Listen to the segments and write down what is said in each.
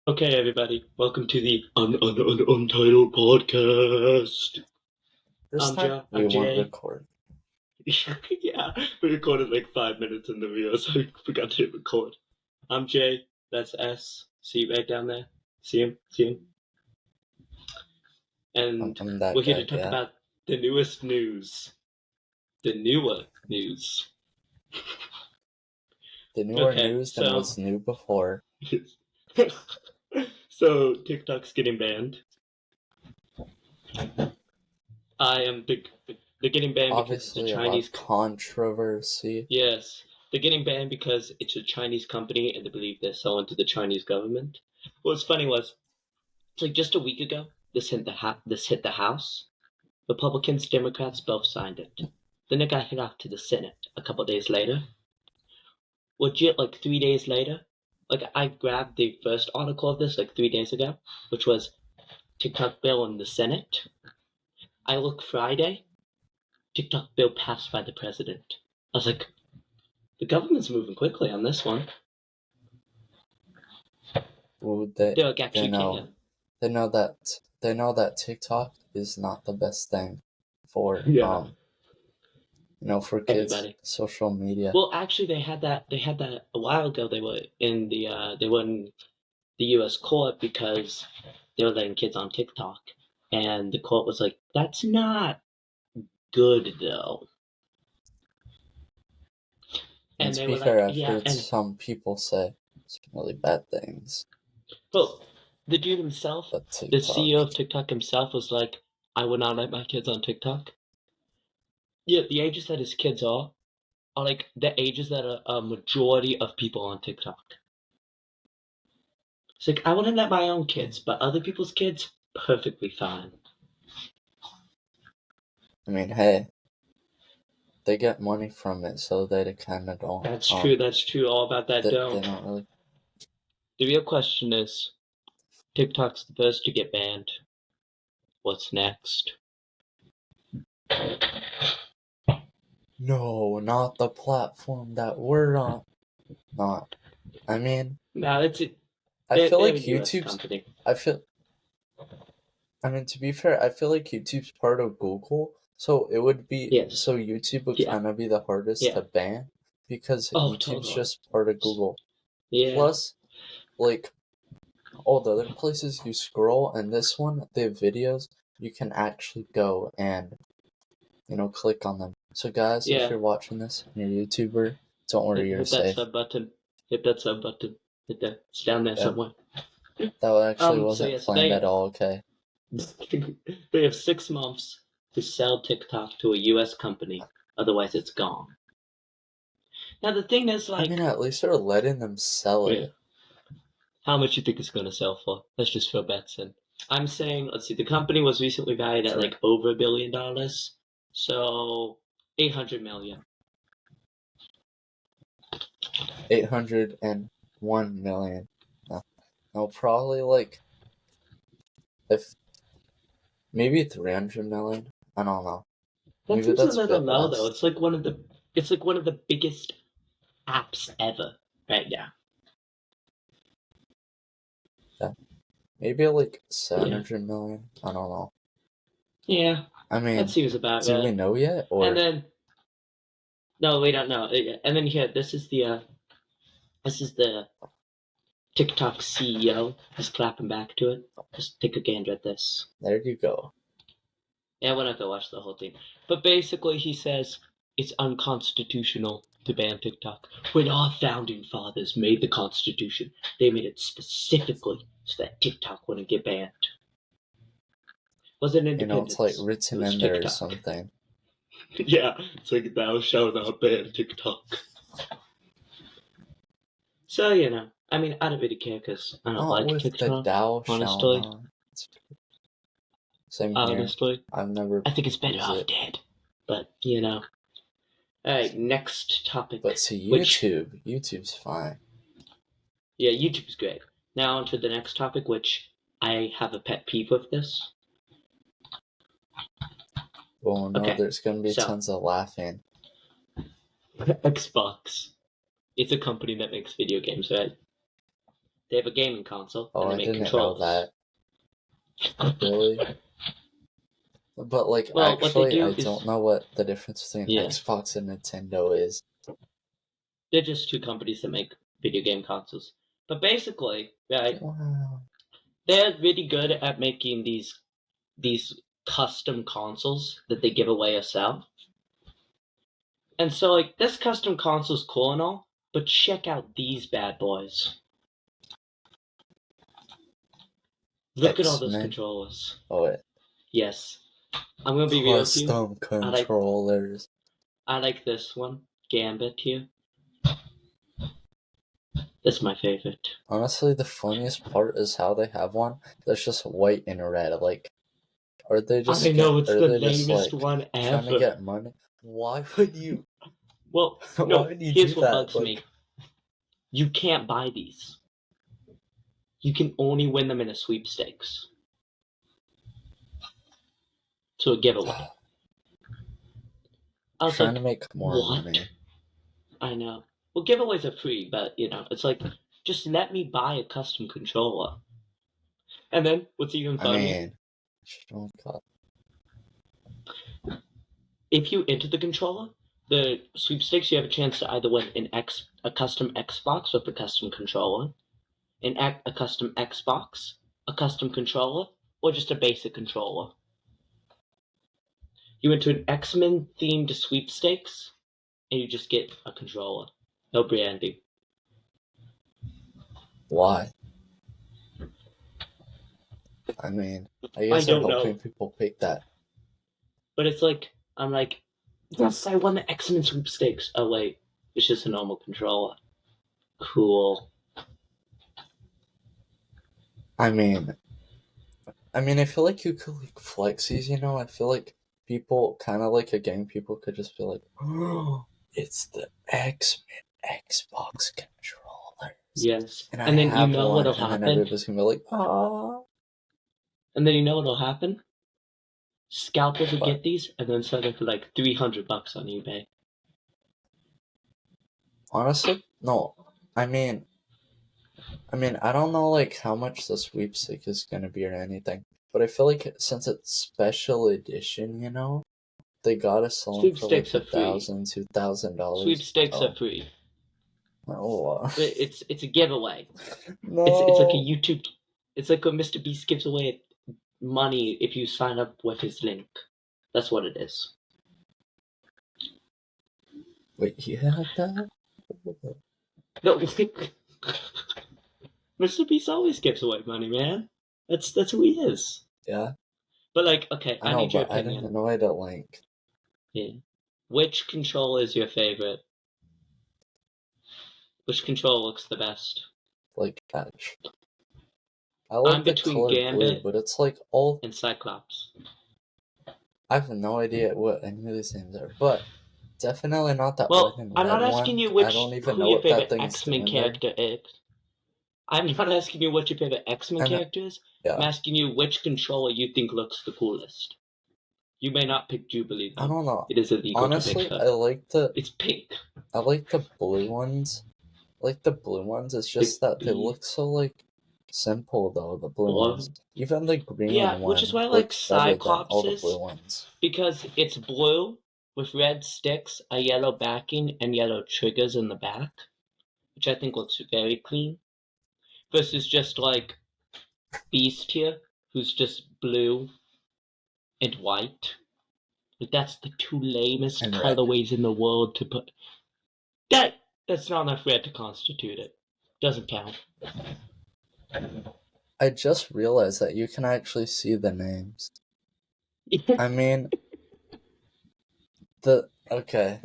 Okay, everybody, welcome to the Untitled Podcast. This I'm time Joe. we I'm won't Jay. record. Yeah, we recorded like 5 minutes in the video, so we forgot to hit record. I'm Jay. That's S. See right down there. See him? See him? And I'm that we're here guy, to talk yeah. about the newest news. The newer news. The newer Okay, news than was new before. So TikTok's getting banned. They're getting banned because it's a Obviously, a lot Chinese. of controversy. Yes, they're getting banned because it's a Chinese company and they believe they're selling to the Chinese government. What's funny was, it's like just a week ago, this hit the House. Republicans, Democrats both signed it. Then it got hit off to the Senate a couple days later. Legit, like 3 days later, like I grabbed the first article of this like 3 days ago, which was TikTok bill in the Senate. I look Friday, TikTok bill passed by the president. I was like, the government's moving quickly on this one. Well, They're like, actually, they know that TikTok is not the best thing for for kids. Everybody. Social media. Well, actually, they had that a while ago. They were in the U.S. court because they were letting kids on TikTok, and the court was like, "That's not good, though." And to be fair, I've heard some people say some really bad things. Well, the dude himself, the CEO of TikTok himself, was like, "I would not let my kids on TikTok." Yeah, the ages that his kids are like the ages that a majority of people on TikTok. It's like, I wouldn't let my own kids, but other people's kids, perfectly fine. I mean, hey, they get money from it, so they kind of don't. That's true. All about that They don't really. The real question is, TikTok's the first to get banned. What's next? No, not the platform that we're on. Not. I mean. No, that's it. I feel like YouTube's. I mean, to be fair, I feel like YouTube's part of Google, so it would be. Yes. So YouTube would kind of be the hardest to ban because YouTube's just part of Google. Yeah. Plus, like, all the other places you scroll, and this one, they have videos, you can actually go and, click on them. So guys, if you're watching this and you're a YouTuber, don't worry, you're safe. Hit that sub button. Hit that. It's down there somewhere. That actually wasn't planned at all, okay? They have 6 months to sell TikTok to a U.S. company, otherwise it's gone. Now the thing is, like, I mean, at least they're letting them sell it. How much you think it's going to sell for? Let's just throw bets in. I'm saying, let's see, the company was recently valued at like over $1 billion, so 800 million. 801 million. No, probably like maybe 300 million. I don't know. That seems a little low though. It's like one of the biggest apps ever right now. Yeah. Maybe like 700 million. I don't know. Yeah. I mean, that seems about right. Do we know yet? Or and then no, we don't know. And then here, this is the TikTok CEO. He's clapping back to it. Just take a gander at this. There you go. Yeah, I won't have to watch the whole thing. But basically, he says it's unconstitutional to ban TikTok. When our founding fathers made the Constitution, they made it specifically so that TikTok wouldn't get banned. Was it independence? It's like written in there or something. Yeah, it's like, thou shalt not ban TikTok. So, I mean, I don't really care because I don't like TikTok, honestly. Same here. Honestly. I think it's better off dead. But, Alright, next topic. But see, YouTube's fine. Yeah, YouTube's great. Now on to the next topic, which I have a pet peeve with this. Well, no, there's going to be tons of laughing. Xbox. It's a company that makes video games, right? They have a gaming console, and they make controllers. Know that. Really? But, like, well, actually, I don't know what the difference between Xbox and Nintendo is. They're just two companies that make video game consoles. But basically, right, they're really good at making these custom consoles that they give away or sell. And so, like, this custom console's cool and all, but check out these bad boys. Look at all those controllers. Oh, wait. Yes. I'm going to be real with you. Custom controllers. I like this one, Gambit here. That's my favorite. Honestly, the funniest part is how they have one that's just white and red. Like, are they just? I know, it's the lamest one ever. Trying to get money? Why would you? Well, no. Here's what bugs me. You can't buy these. You can only win them in a sweepstakes. To a giveaway. I was trying to make more money. I know. Well, giveaways are free, but, it's like, just let me buy a custom controller. And then, what's even funnier? If you enter the controller, the sweepstakes, you have a chance to either win a custom Xbox with a custom controller, a custom Xbox, a custom controller, or just a basic controller. You enter an X-Men themed sweepstakes, and you just get a controller. No branding. Why? I mean, I guess I'm hoping people pick that. But it's like, I'm like, yes, I won the X-Men sweepstakes. Oh wait, it's just a normal controller. Cool. I mean, I feel like you could like flex these, I feel like people, kind of like a gang, people could just be like, oh, it's the X-Men Xbox controllers. Yes. And then you know what'll happen? And then everybody's gonna be like, oh. And then you know what'll happen? Scalpers will get these and then sell them for like $300 on eBay. Honestly, no. I mean, I don't know like how much the sweepstake is gonna be or anything, but I feel like since it's special edition, they gotta sell them for like $1,000, $2,000. Sweepstakes are free. Oh, it's a giveaway. No. It's like a YouTube. It's like when Mr. Beast gives away money if you sign up with his link. That's what it is. Wait, he had that? No. Mr. Beast always gives away money, man. That's who he is. Yeah. But like, okay, I need your opinion. I didn't know I had a link. Yeah. Which controller is your favorite? Which controller looks the best? Like Ash. I like the color Gambit blue, but it's like all and Cyclops. I have no idea what any of these names are, but definitely not that well, black and I'm red not asking you which who your favorite X-Men character is. I'm not asking you what your favorite X-Men character is. Yeah. I'm asking you which controller you think looks the coolest. You may not pick Jubilee, though. I don't know. It is illegal Honestly, to pick her. I like It's pink. I like the blue ones. It's just that they look so, like, simple, though, the blue ones. Even the green one. Which is why I like Cyclops all the blue ones. Because it's blue with red sticks, a yellow backing, and yellow triggers in the back, which I think looks very clean. Versus just, like, Beast here, who's just blue and white. Like, that's the two lamest colorways in the world to put. That's not enough red to constitute it. Doesn't count. I just realized that you can actually see the names. I mean, okay.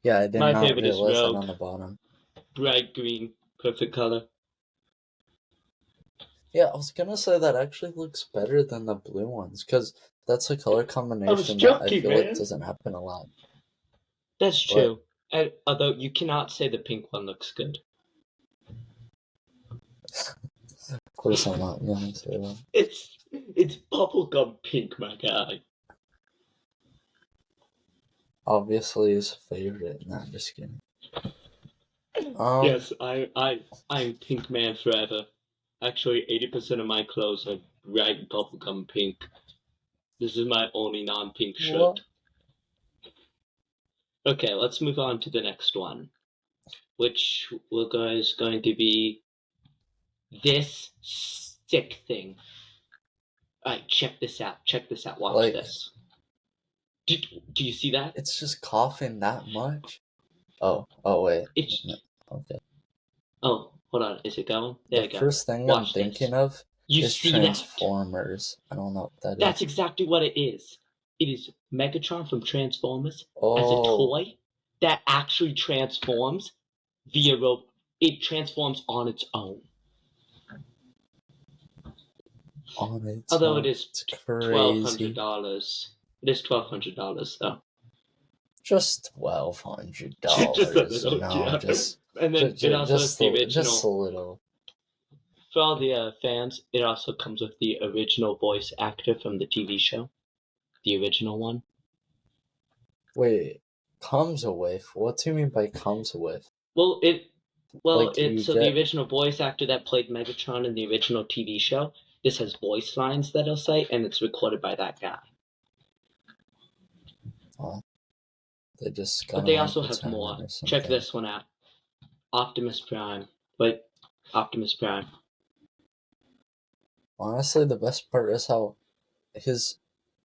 Yeah, I did not realize that on the bottom. Bright green, perfect color. Yeah, I was gonna say that actually looks better than the blue ones, because that's a color combination that I feel like doesn't happen a lot. That's true. Although you cannot say the pink one looks good. Of course I'm not gonna say that. It's bubblegum pink, my guy. Obviously his favorite. Nah, I'm just kidding. Yes, I'm Pink Man forever. Actually, 80% of my clothes are bright bubblegum pink. This is my only non-pink shirt. What? Okay, let's move on to the next one, which is going to be this sick thing. Alright, check this out. Watch this. Do you see that? It's just coughing that much? Oh, wait. Okay. Oh, hold on. Is it going? There you go. The first thing I'm thinking of is Transformers. I don't know what that is. That's exactly what it is. It is Megatron from Transformers as a toy that actually transforms via rope. It transforms on its own. Although it is $1,200. It is $1,200 though. Just $1,200. Just and then it also has the original. Just a little. For all the fans, it also comes with the original voice actor from the TV show, the original one. Wait, comes with? What do you mean by comes with? Well, the original voice actor that played Megatron in the original TV show. This has voice lines that he'll say, and it's recorded by that guy. But they also have more. Check this one out. Optimus Prime. Wait, Optimus Prime. Honestly, the best part is how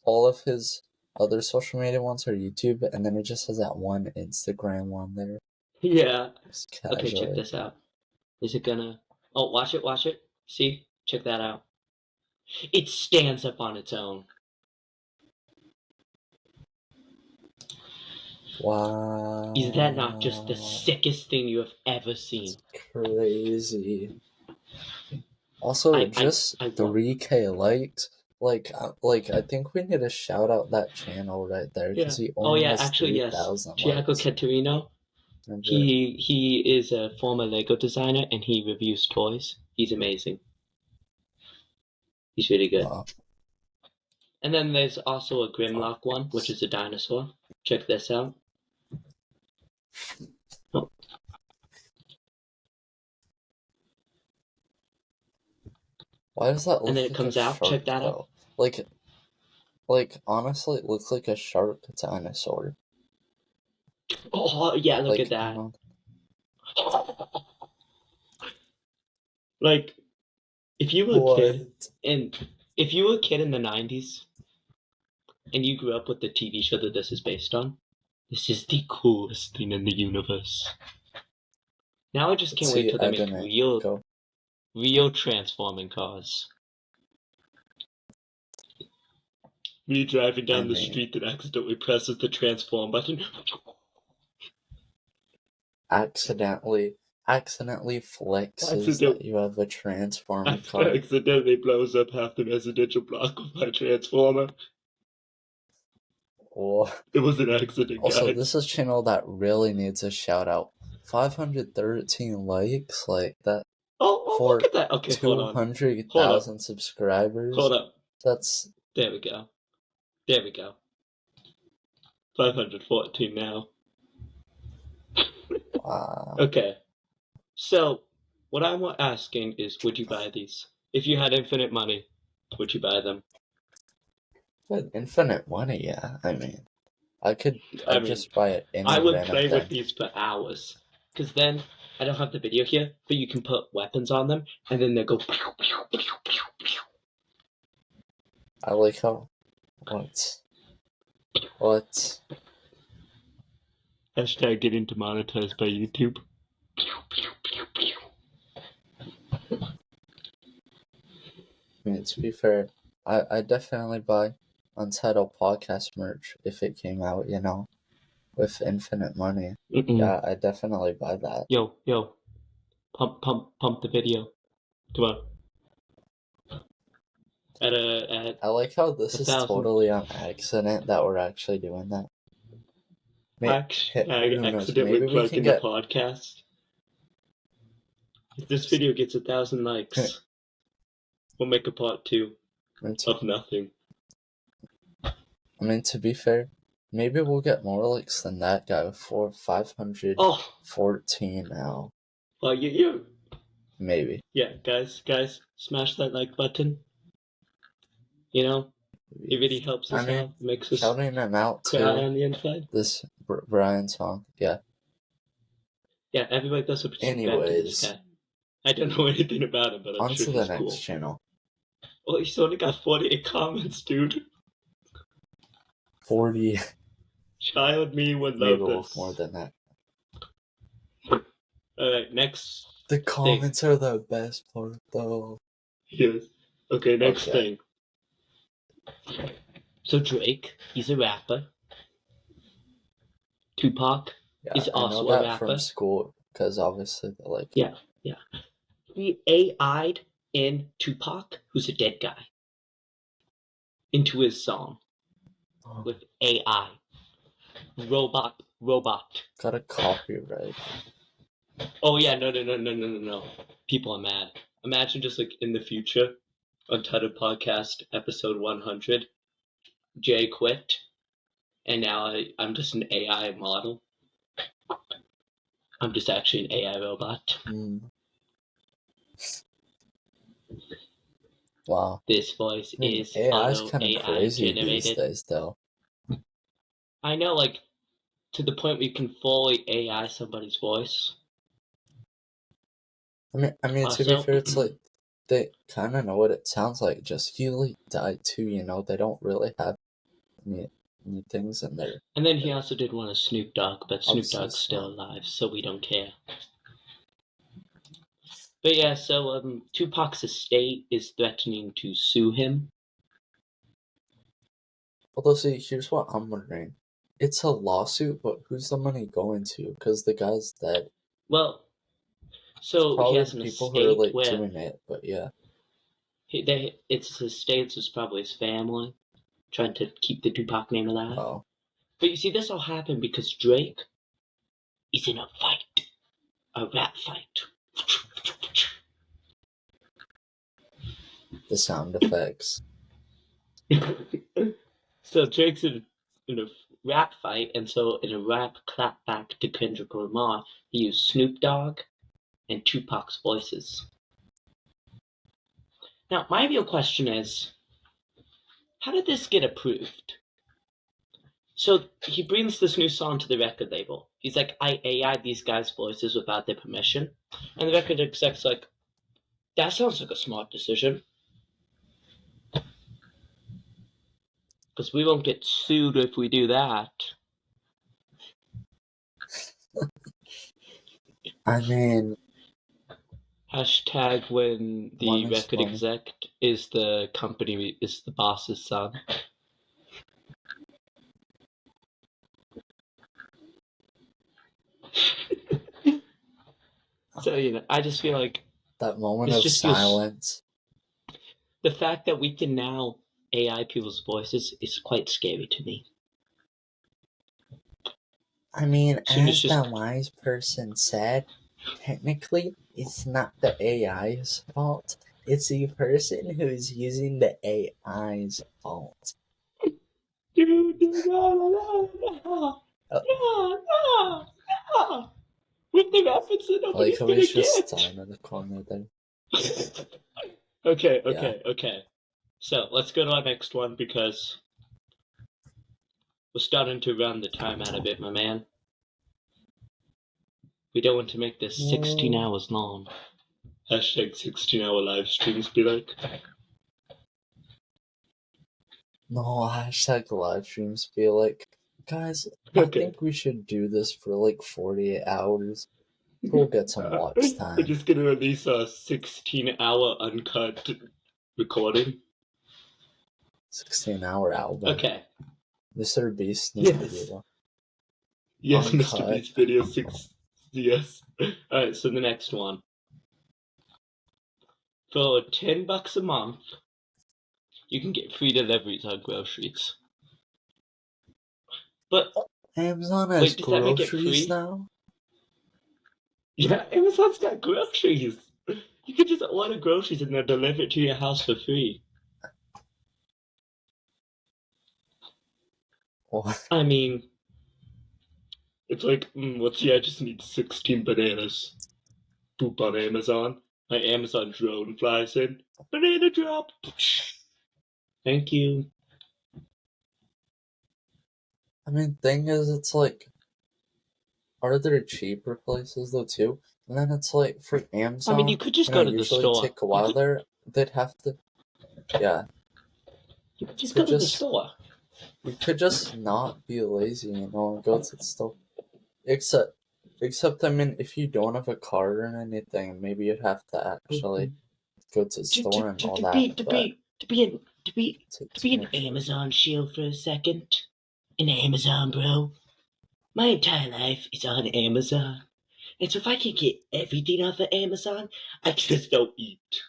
all of his other social media ones are YouTube, and then it just has that one Instagram one there. Yeah. Okay, check this out. Is it gonna... Oh, watch it. See? Check that out. It stands up on its own. Wow. Is that not just the sickest thing you have ever seen? It's crazy. Also, 3K likes. Like, I think we need to shout out that channel right there because he only has 3,000 likes. Giacomo Caterino. He is a former Lego designer and he reviews toys. He's amazing. He's really good. Wow. And then there's also a Grimlock one, which is a dinosaur. Check this out. Oh. Why does that look and then it comes out? Shark, check that though? out. Like honestly, it looks like a shark dinosaur. Oh yeah, look at that. Like, if you were a kid in the 90s, and you grew up with the TV show that this is based on, this is the coolest thing in the universe. Now I just can't wait till they make real transforming cars. Me driving down the street that accidentally presses the transform button. Accidentally flexes that you have a transforming car. Accidentally blows up half the residential block with my transformer. Oh. It was an accident, also, guys. This is a channel that really needs a shout out. 513 likes, like that. For look at that. Okay, 200,000 subscribers. Hold up. There we go. 514 now. Wow. Okay. So, what I'm asking is, would you buy these? If you had infinite money, would you buy them? With infinite money, yeah. I mean, I'd just buy it I would play with these for hours. Because then, I don't have the video here, but you can put weapons on them, and then they go pew, pew, pew, pew, pew. I like how... What? Hashtag getting demonetized by YouTube. Pew, pew, pew, pew. I mean, to be fair, I definitely buy Untitled Podcast merch if it came out, you know, with infinite money. Yeah, I definitely buy that. Yo, pump the video. Come on. I like how this is totally on accident that we're actually doing that. Accidentally plugged in the podcast. If this video gets 1,000 likes, we'll make a part 2 of nothing. I mean, to be fair, maybe we'll get more likes than that guy for 514 now. Well, you Maybe. Yeah, guys, smash that like button. You know, it really helps us out. Makes us shouting them out cry too. on the inside. This Brian song, yeah. Yeah, everybody does a this guy. I don't know anything about him, but I'm sure he's cool. On to the next channel. Well, he's only got 48 comments, dude. 40. Child me would love this. More than that. Alright, next. The comments are the best part, though. Yes. Okay, next thing. So Drake, he's a rapper. Tupac is also a rapper. From school, because obviously they're like... Yeah. He AI'd in Tupac, who's a dead guy, into his song with AI. Robot. Got a copyright. Oh yeah, no. People are mad. Imagine just like in the future, Untitled Podcast episode 100, Jay quit, and now I'm just an AI model. I'm just actually an AI robot. Wow. This voice is AI's kind of crazy generated. These days, though. I know, like, to the point where you can fully AI somebody's voice. I mean, to be fair, it's like they kind of know what it sounds like. Just he like died too, you know. They don't really have any things in there. And then he also did one of Snoop Dogg, but Snoop Dogg's still alive, so we don't care. But yeah, so Tupac's estate is threatening to sue him. Although, see, here's what I'm wondering. It's a lawsuit, but who's the money going to? Because the guy's dead. Well, so probably he has an people who are like doing it, but yeah. It's his estate, so it's probably his family trying to keep the Tupac name alive. Oh. But you see, this all happened because Drake is in a fight. A rap fight. The sound effects. So Drake's in a rap fight, and so in a rap clapback to Kendrick Lamar, he used Snoop Dogg and Tupac's voices. Now, my real question is, how did this get approved? So he brings this new song to the record label. He's like, I AI'd these guys' voices without their permission. And the record exec's like, that sounds like a smart decision. Because we won't get sued if we do that. I mean... Hashtag when the record exec is the company, is the boss's son. So, you know, I just feel like... That moment of silence. The fact that we can now AI people's voices is quite scary to me. I mean, as the wise person said, technically, it's not the AI's fault. It's the person who's using the AI's fault. Dude, no. With the reference that nobody's gonna get. Just time in the corner there. Okay. So, let's go to our next one, because we're starting to run the time out a bit, my man. We don't want to make this 16 hours long. Hashtag 16-hour live streams be like. No, hashtag live streams be like, guys, I think we should do this for like 48 hours. We'll get some watch time. We're just gonna release a 16-hour uncut recording. 16-hour album. Okay. Mr. Beast video. Yes, uncut. Mr. Beast video 6. Yes. Alright, so the next one. For $10 a month, you can get free deliveries on groceries. But Amazon has groceries now? Yeah, Amazon's got groceries. You can just order groceries and they'll deliver it to your house for free. What? I mean, it's like, let's see, I just need 16 bananas. Poop on Amazon. My Amazon drone flies in. Banana drop. Thank you. I mean, thing is, it's like, are there cheaper places though too? And then it's like for Amazon. I mean, you could just go to the store. Usually take a while there. They'd have to. Yeah. You could just go to the store. You could just not be lazy, and go to the store. Except, I mean, if you don't have a card or anything, maybe you'd have to actually go to the store and all that. To be an Amazon shield for a second. An Amazon bro. My entire life is on Amazon. And so if I can get everything off of Amazon, I just don't eat.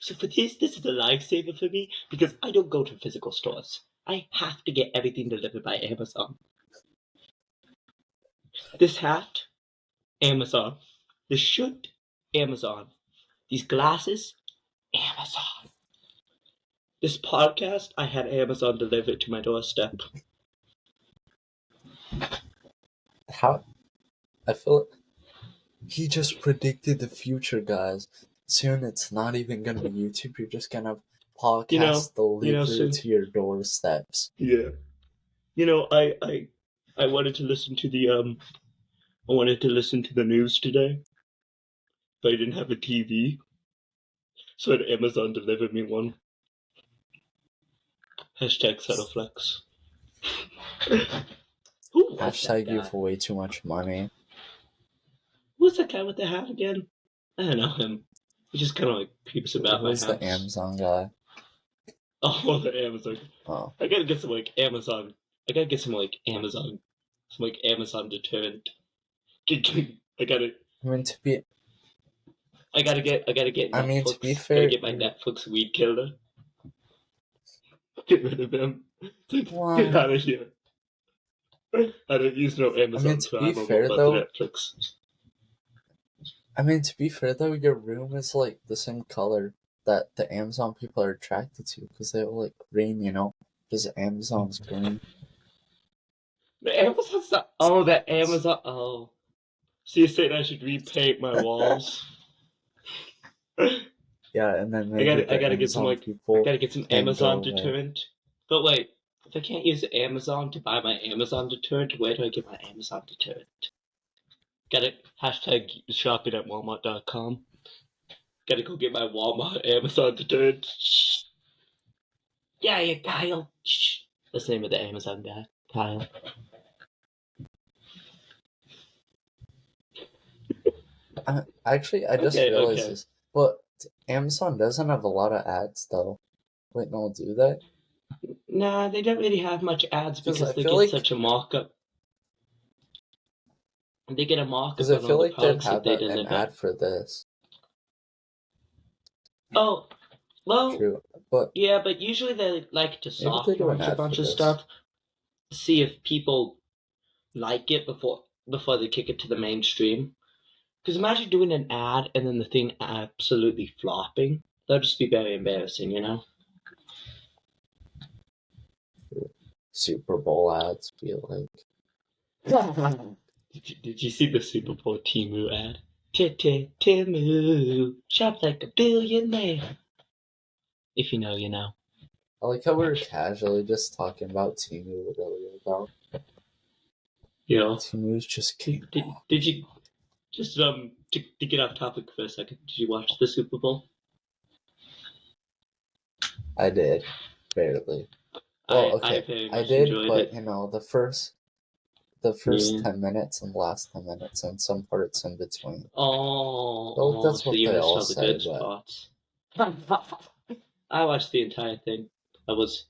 So for this is a lifesaver for me because I don't go to physical stores. I have to get everything delivered by Amazon. This hat, Amazon. This shirt, Amazon. These glasses, Amazon. This podcast, I had Amazon delivered to my doorstep. How? I feel he just predicted the future, guys. Soon it's not even gonna be YouTube. You're just gonna have podcasts delivered to your doorsteps. Yeah. I wanted to listen to the news today, but I didn't have a TV, so I had Amazon deliver me one. Hashtag Settleflex. Hashtag you for way too much money. Who's that guy with the hat again? I don't know him. He just kind of like peeps about my house. Who's the Amazon guy? Oh, the Amazon. Oh. I gotta get some Amazon. Some Amazon deterrent. I gotta get. I mean, to be fair, I gotta get my Netflix weed killer. Get rid of him. Get out of here. I don't use no Amazon. I mean, to be fair though, your room is like the same color that the Amazon people are attracted to because they all like green, because Amazon's green. The Amazon's not. Oh, the Amazon. Oh. So you're saying I should repaint my walls? Yeah, and then I gotta get some Amazon deterrent. But wait, if I can't use Amazon to buy my Amazon deterrent, where do I get my Amazon deterrent? Gotta hashtag shopping at Walmart.com. Gotta go get my Walmart Amazon deterrent. Yeah, Kyle. That's the name of the Amazon guy, Kyle. Actually, I just realized this. But Amazon doesn't have a lot of ads, though. Wait, no, do they? Nah, they don't really have much ads because they get such a markup. They get a markup on all the products that they deliver. An ad for this. Oh, well, true, but yeah, but usually they like to soft launch a bunch of stuff, see if people like it before they kick it to the mainstream. Because imagine doing an ad and then the thing absolutely flopping. That'd just be very embarrassing, Super Bowl ads feel like. Did you see the Super Bowl Temu ad? Temu, shop like a billionaire. If you know, you know. I like how we were casually just talking about Temu earlier, though. Yeah. Temu's just cute. Did you just to get off topic for a second? Did you watch the Super Bowl? I did, barely. Well, okay, I did, but the first 10 minutes and last 10 minutes and some parts in between. Oh, that's what they all say. I watched the entire thing. I was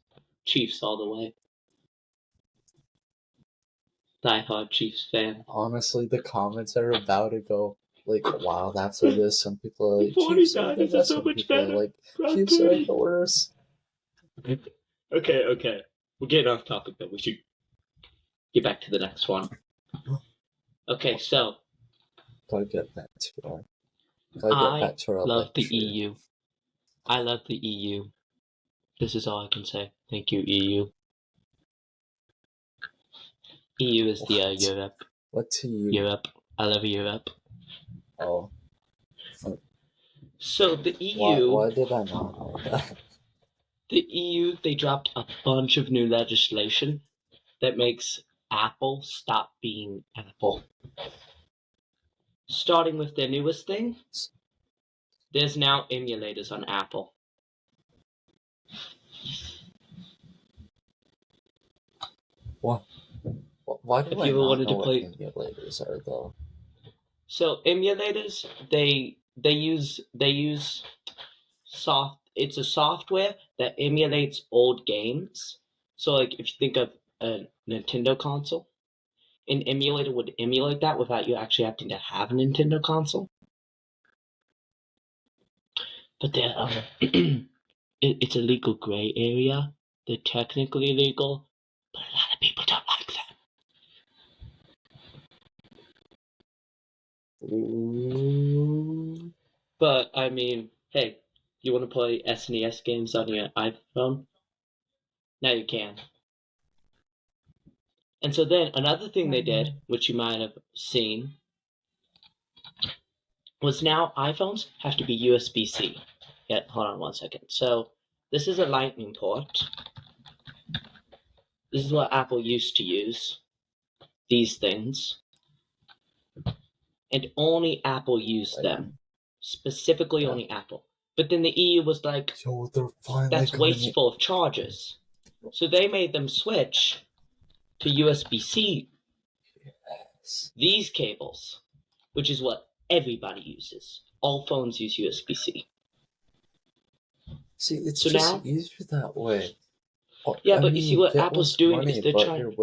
Chiefs all the way. Die-hard Chiefs fan. Honestly, the comments are about to go like, "Wow, that's what it is." Some people are like, "Chiefs are the best." Some people are like, "Chiefs are the worst." Okay. We're getting off topic though. We should get back to the next one. Okay, so I love the EU. I love the EU. This is all I can say. Thank you, EU. EU is the Europe. What's EU? Europe. I love Europe. Oh. So the EU... Why did I not know that? The EU, they dropped a bunch of new legislation that makes Apple stop being Apple. Starting with their newest thing, there's now emulators on Apple. What? Why do I not know what emulators are, though? So emulators, they use it's a software that emulates old games. So like if you think of a Nintendo console, an emulator would emulate that without you actually having to have a Nintendo console. But it's a legal gray area. They're technically legal, but a lot of people don't like them. But I mean, hey, you want to play SNES games on your iPhone? Now you can. And so then another thing they did, which you might have seen, was now iPhones have to be USB-C. Yeah, hold on 1 second. So this is a Lightning port. This is what Apple used to use. These things. And only Apple used them. Specifically only Apple. But then the EU was like, that's wasteful of chargers. So they made them switch to USB-C. Yes. These cables, which is what everybody uses. All phones use USB-C. See, it's so just now, easier that way. Yeah, but you see what Apple's doing is they're trying...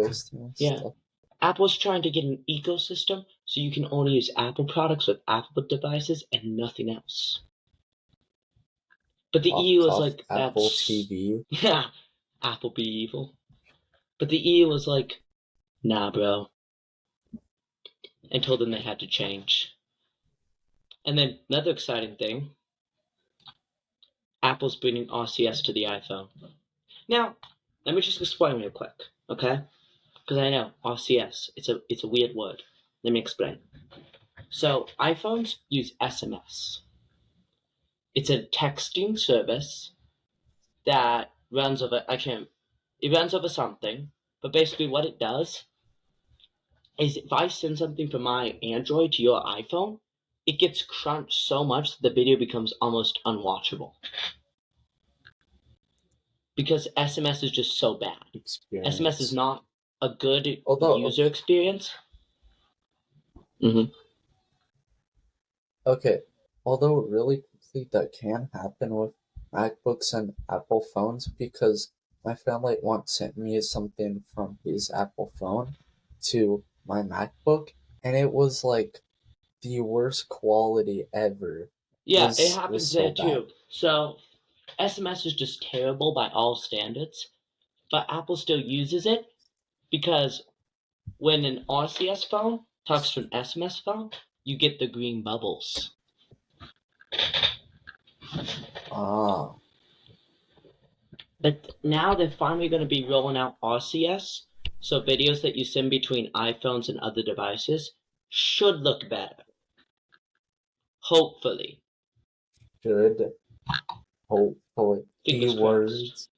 Apple's trying to get an ecosystem so you can only use Apple products with Apple devices and nothing else. But the EU is like, Apple TV. Yeah, Apple be evil. But the EU was like, nah, bro. And told them they had to change. And then another exciting thing, Apple's bringing RCS to the iPhone. Now, let me just explain real quick, okay? Because I know, RCS, it's a weird word. Let me explain. So, iPhones use SMS. It's a texting service that runs over, it runs over something, but basically what it does is if I send something from my Android to your iPhone, it gets crunched so much that the video becomes almost unwatchable. Because SMS is just so bad. SMS is not a good user experience. Mm-hmm. Okay, although really quickly that can happen with MacBooks and Apple phones, because my friend once sent me something from his Apple phone to my MacBook, and it was like the worst quality ever. Yeah, it happens there too. So SMS is just terrible by all standards, but Apple still uses it because when an RCS phone talks to an SMS phone, you get the green bubbles. Ah. But now they're finally going to be rolling out RCS, so videos that you send between iPhones and other devices should look better. Hopefully. Should. Hopefully. Keywords.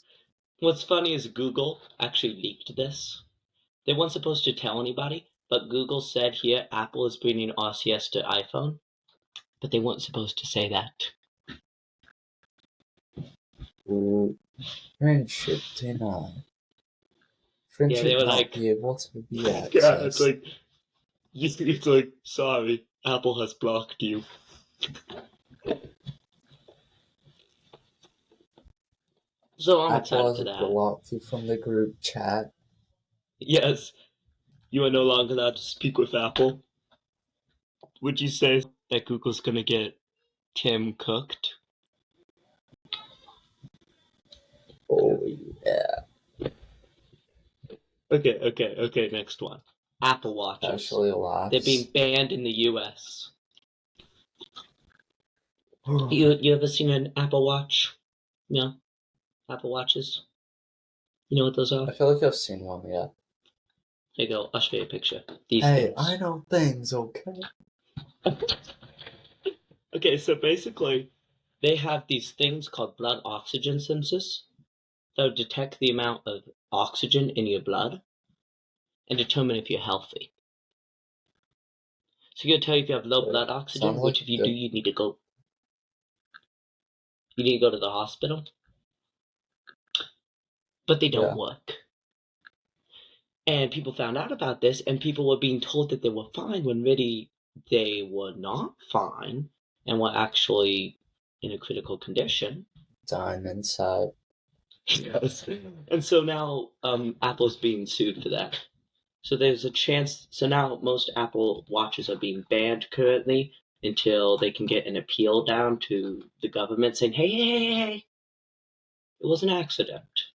What's funny is Google actually leaked this. They weren't supposed to tell anybody, but Google said here Apple is bringing RCS to iPhone, but they weren't supposed to say that. Ooh. Friendship denied. Friendship they were not like, be able to be accessed. Yeah, it's like, sorry, Apple has blocked you. So I'm excited for that. Apple has blocked you from the group chat. Yes, you are no longer allowed to speak with Apple. Would you say that Google's gonna get Tim cooked? Oh, yeah. Okay, next one. Apple Watches. Actually, they're being banned in the US. You ever seen an Apple Watch? Yeah? Apple Watches? You know what those are? I feel like I've seen one, yeah. Here you go, I'll show you a picture. These things. I know things, okay? Okay, so basically, they have these things called blood oxygen sensors that will detect the amount of oxygen in your blood and determine if you're healthy. So you'll tell you if you have low blood oxygen, which if you do, you need to go to the hospital. But they don't work. And people found out about this, and people were being told that they were fine when really they were not fine and were actually in a critical condition. Dying inside. Yes. And so now Apple's being sued for that. So there's a chance. So now most Apple Watches are being banned currently until they can get an appeal down to the government saying, hey, it was an accident.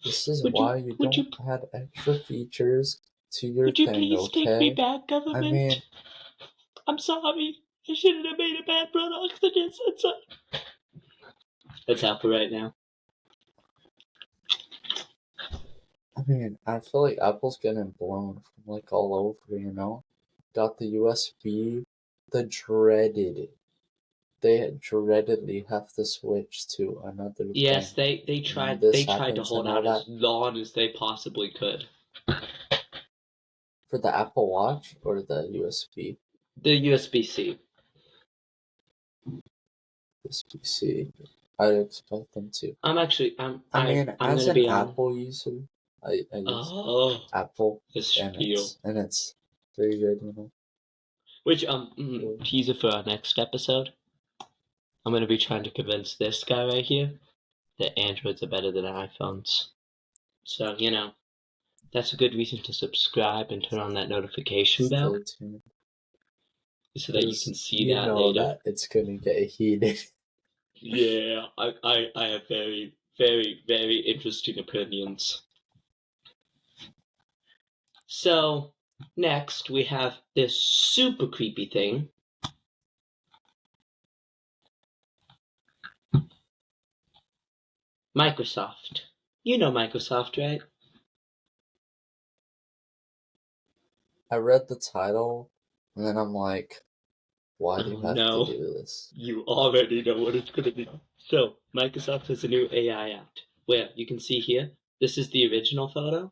This is why you don't add extra features to your thing, okay? Would you please take me back, government? I mean, I'm sorry. I shouldn't have made a bad blood oxygen sensor. That's Apple right now. I mean, I feel like Apple's getting blown from like all over, you know? Got the USB, they dreadedly have to switch to another thing. Yes, they tried to hold out as long as they possibly could. For the Apple Watch or the USB? The USB-C. USB-C. I expect them to. I mean, as an Apple user, I use Apple, and it's very good, you know. Which teaser for our next episode. I'm going to be trying to convince this guy right here that Androids are better than iPhones. So, you know, that's a good reason to subscribe and turn on that notification bell. So that you can see that later. That it's going to get heated. Yeah, I have very, very, very interesting opinions. So, next we have this super creepy thing. Microsoft. You know Microsoft, right? I read the title, and then I'm like, why do you have to do this? You already know what it's going to be. So, Microsoft has a new AI app where you can see here, this is the original photo.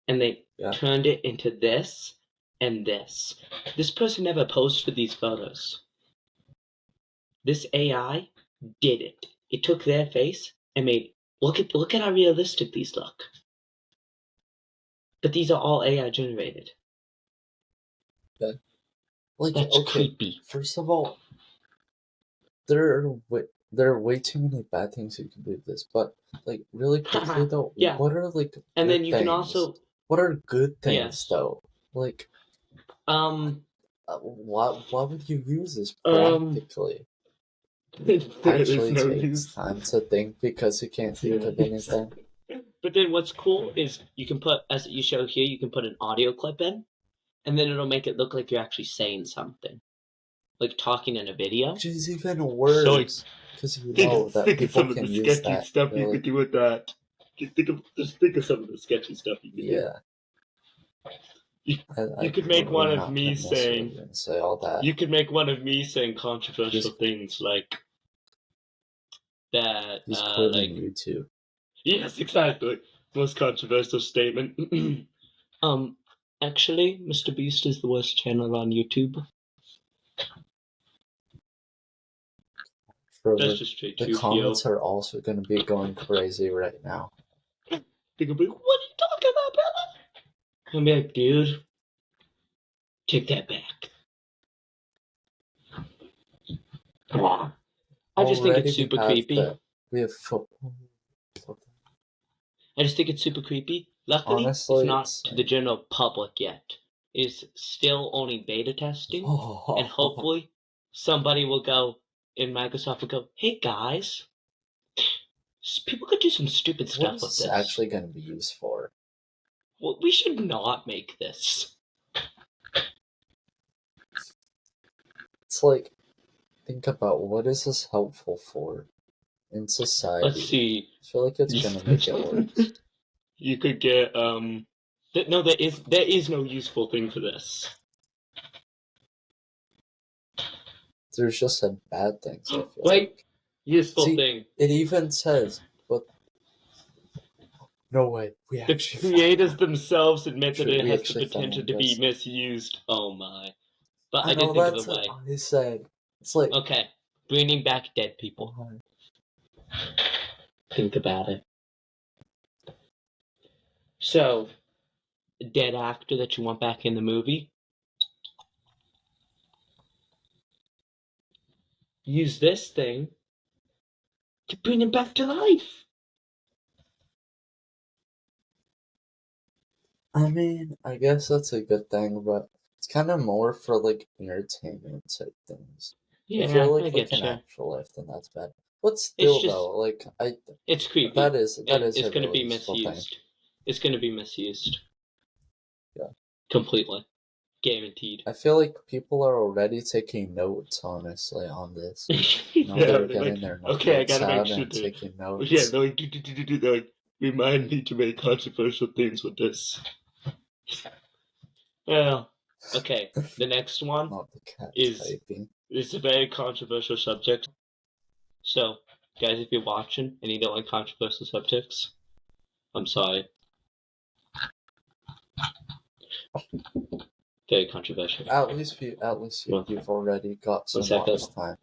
And they turned it into this and this. This person never posed for these photos. This AI did it. It took their face and made, look at how realistic these look. But these are all AI generated. Yeah. Like, that's creepy. First of all, there are way too many bad things you can do with this. But like, really quickly though, what are like? And then you can also. What are good things though? Like, why would you use this practically? It actually takes time to think because you can't think of anything. But then what's cool is you can put, as you show here, you can put an audio clip in, and then it'll make it look like you're actually saying something. Like talking in a video. Which is even worse. Because you know that people can use that. Stuff you could do with that. Just think of some of the sketchy stuff you could do. You could make one of me saying. Say all that. You could make one of me saying controversial things like that. He's quitting YouTube. Yes, exactly. Most controversial statement. Actually, Mr. Beast is the worst channel on YouTube. That's just straight the comments are also going to be going crazy right now. They're going to be, what are you talking about, brother? I'm like, dude, take that back. I just think it's super creepy. We have football. I just think it's super creepy. Luckily, honestly, it's not to the general public yet. It's still only beta testing. And hopefully, somebody will go, and Microsoft will go, hey guys, people could do some stupid stuff with this. What is this actually going to be used for? Well, we should not make this. It's like, think about what is this helpful for in society. Let's see. I feel like it's going to make it worse. You could get, no, there is no useful thing for this. There's just said bad things, I feel Wait, like. useful thing. It even says, but no way. The creators themselves admit that it has the potential to be misused. Oh my. But I did think of a way. I said. It's like... Okay, bringing back dead people. Think about it. So, a dead actor that you want back in the movie? Use this thing to bring him back to life. I mean, I guess that's a good thing, but it's kind of more for, like, entertainment type things. Yeah, if you're, like in actual life, then that's bad. But still, though, like, it's creepy. That is it's going to be misused. It's going to be misused. Yeah. Completely. Guaranteed. I feel like people are already taking notes, honestly, on this. They're getting their notes out and taking notes. Yeah, they're like, remind me to make controversial things with this. Yeah. Okay, the next one Not the cat typing. It's a very controversial subject. So, guys, if you're watching and you don't like controversial subjects, I'm sorry. Very controversial. At least you've already got some watch time.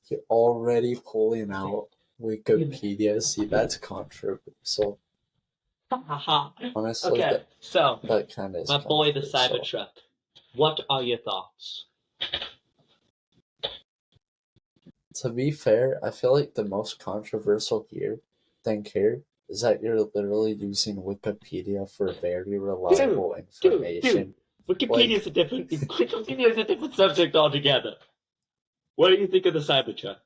You're already pulling out Wikipedia. See, that's controversial. Honestly, okay, so that kind of is my boy, the Cybertruck. What are your thoughts? To be fair, I feel like the most controversial thing here is that you're literally using Wikipedia for very reliable information. Wikipedia is a different subject altogether. What do you think of the Cybertruck?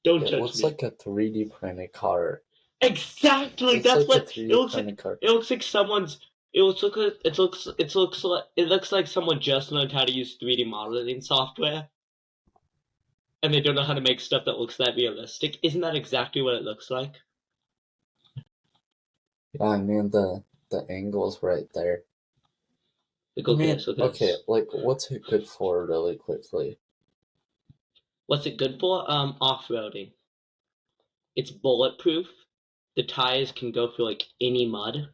Don't judge me. It looks like a 3D printed car. Exactly. That's what it looks like. It looks like someone's. It looks like someone just learned how to use 3D modeling software, and they don't know how to make stuff that looks that realistic. Isn't that exactly what it looks like? Yeah, I mean the angle's right there. Okay, like what's it good for, really quickly? What's it good for? Off-roading. It's bulletproof. The tires can go through like any mud.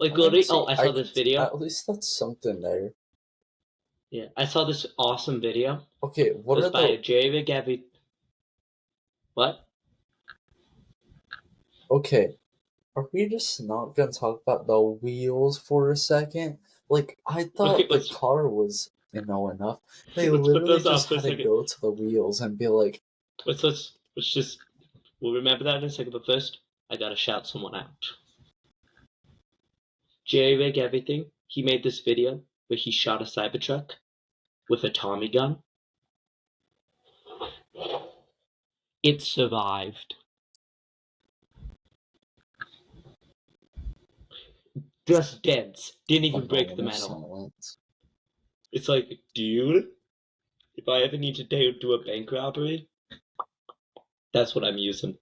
Like literally, I saw this video. At least that's something there. Yeah, I saw this awesome video. Okay, what are by Jerry Gabby? What? Okay, are we just not gonna talk about the wheels for a second? Like, I thought the car was, enough. They literally just had to go to the wheels and be like... Let's just... We'll remember that in a second, but first, I gotta shout someone out. J-Rig Everything, he made this video where he shot a Cybertruck with a Tommy gun. It survived. Just dents. Didn't even break the metal. It's like, dude, if I ever need to do a bank robbery, that's what I'm using.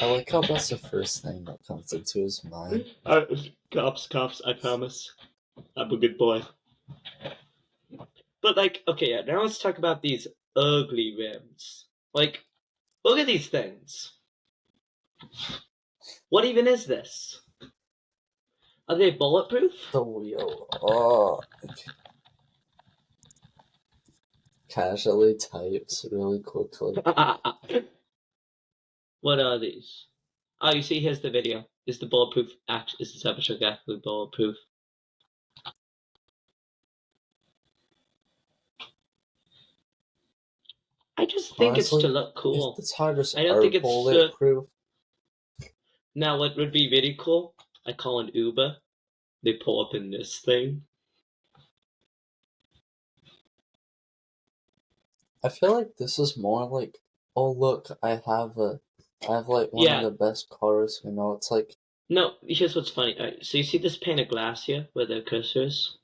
I like how that's the first thing that comes into his mind. Cops, I promise. I'm a good boy. But like, okay, yeah, now let's talk about these ugly rims. Like, look at these things. What even is this? Are they bulletproof? The wheel. Oh. Casually types really quickly. What are these? Oh, you see, here's the video. Is the bulletproof is the Cybertruck actually bulletproof? I just think it's to look cool. If the tires are bulletproof. Now, what would be really cool? I call an Uber. They pull up in this thing. I feel like this is more like, oh look, I have like one of the best cars. It's like... No, here's what's funny. All right, so you see this pane of glass here where the cursor is?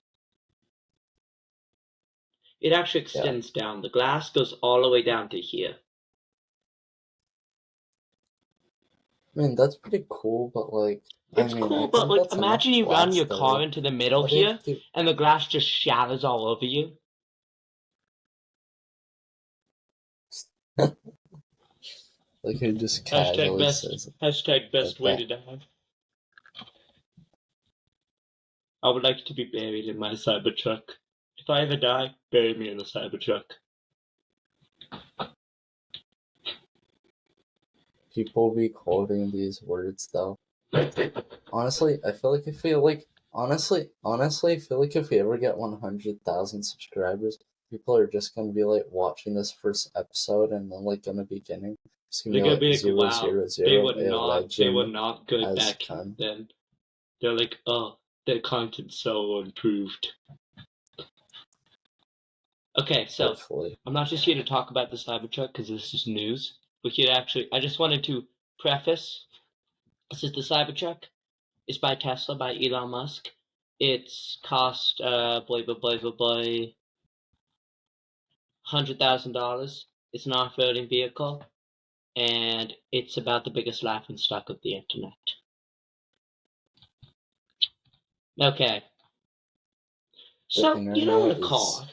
It actually extends down. The glass goes all the way down to here. mean, that's pretty cool, but like, It's cool, but like, imagine you run your car into the middle here, and the glass just shatters all over you. Like, he just casually says hashtag best way to die. I would like to be buried in my Cybertruck. If I ever die, bury me in the Cybertruck. People be quoting these words though. Honestly, I feel like if we honestly, I feel like if we ever get 100,000 subscribers, people are just gonna be like watching this first episode, and then like in the beginning, it's gonna be like 000 they were not good back then. They're like, oh, their content's so improved. Okay, so hopefully. I'm not just here to talk about the Cybertruck because this is news. We're here to actually. I just wanted to preface. This is the Cybertruck. It's by Tesla, by Elon Musk. It's cost $100,000. It's an off-roading vehicle, and it's about the biggest laughing stock of the internet. Okay. So you know, in a car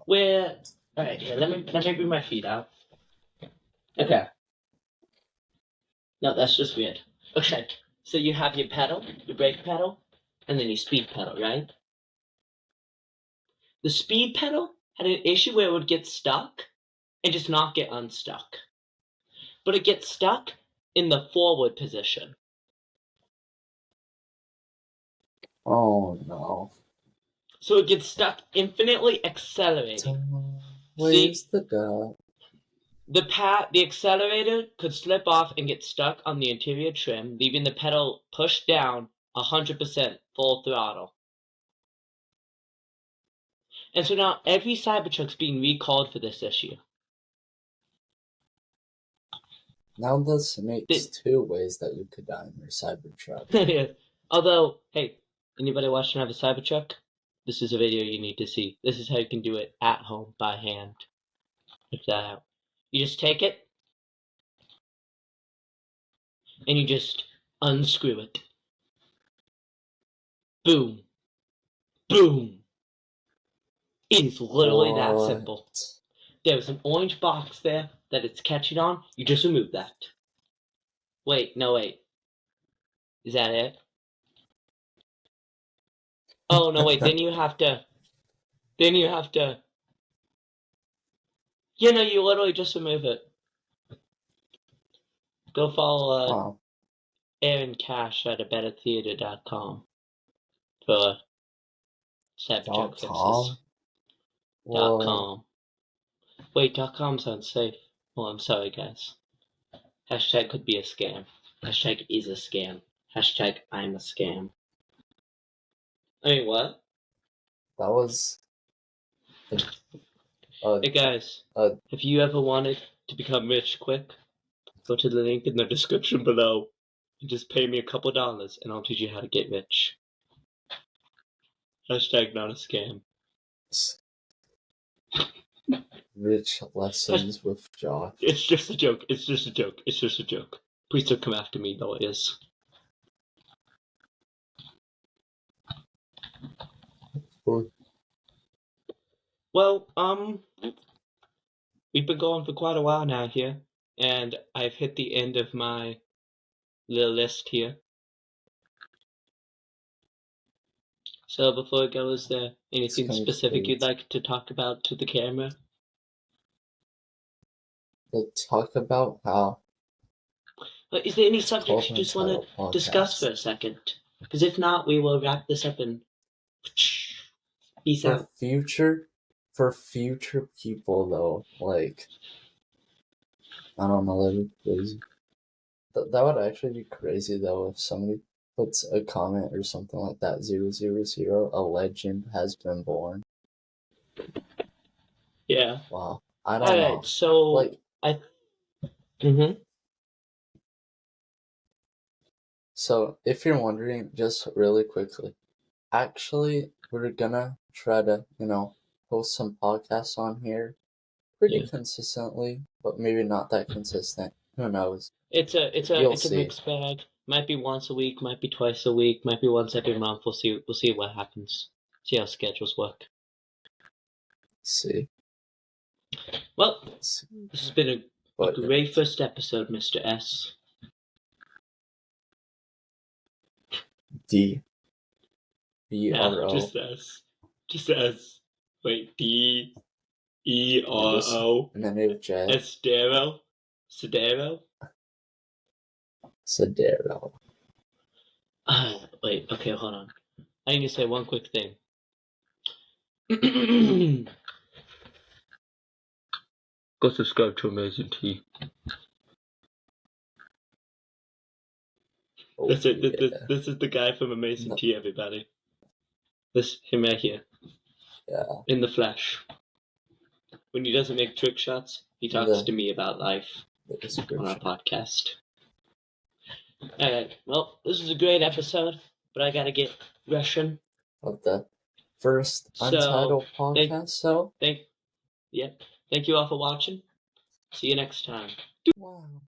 where, all right, here, let me bring my feet out. Okay. No, that's just weird. Okay, so you have your pedal, your brake pedal, and then your speed pedal, right? The speed pedal had an issue where it would get stuck and just not get unstuck. But it gets stuck in the forward position. Oh no. So it gets stuck infinitely accelerating. Where's the dog? The accelerator could slip off and get stuck on the interior trim, leaving the pedal pushed down 100% full throttle. And so now every Cybertruck's being recalled for this issue. Now this makes two ways that you could die in your Cybertruck. Although, hey, anybody watching have a Cybertruck? This is a video you need to see. This is how you can do it at home by hand. Check that out. You just take it, and you just unscrew it. Boom. Boom. It is literally that simple. There's an orange box there that it's catching on. You just remove that. Wait. Is that it? Oh, no, wait. Then you have to. You literally just remove it. Go follow Aaron Cash at abettertheater.com for Cybertruck fixes. .com. Wait, .com sounds safe. Well, I'm sorry, guys. Hashtag could be a scam. Hashtag is a scam. Hashtag I'm a scam. I mean, what? That was... hey, guys. If you ever wanted to become rich quick, go to the link in the description below and just pay me a couple dollars and I'll teach you how to get rich. Hashtag not a scam. Rich lessons with Josh. It's just a joke. Please don't come after me, lawyers. Well, we've been going for quite a while now here, and I've hit the end of my little list here. So before I go, is there anything specific you'd like to talk about to the camera? Talk about how... Is there any subjects you just want to discuss for a second? Because if not, we will wrap this up and peace out. For future people, though, like, I don't know, that'd be crazy. That would actually be crazy, though, if somebody puts a comment or something like that, 000, a legend has been born. Yeah. Wow. I don't know. Alright, so, like, So, if you're wondering, just really quickly, actually, we're gonna try to, post some podcasts on here pretty consistently, but maybe not that consistent. Who knows? It's a mixed bag. Might be once a week, might be twice a week, might be once every month. We'll see what happens. See how schedules work. See. Well, this has been a great first episode, Mr. S. D. B-R-O. Just S. Just S. Wait, D. E-R-O. And then we have J. Estero. Sedero. Sedero. Wait, okay, hold on. I need to say one quick thing. Go subscribe to Amazing Tea. Oh, this is the guy from Amazing Tea, everybody. This him right here. Yeah. In the flesh. When he doesn't make trick shots, he talks to me about life on our podcast. Alright, well, this was a great episode, but I gotta get rushing. Of the first Untitled Podcast, Thank you all for watching. See you next time. Wow.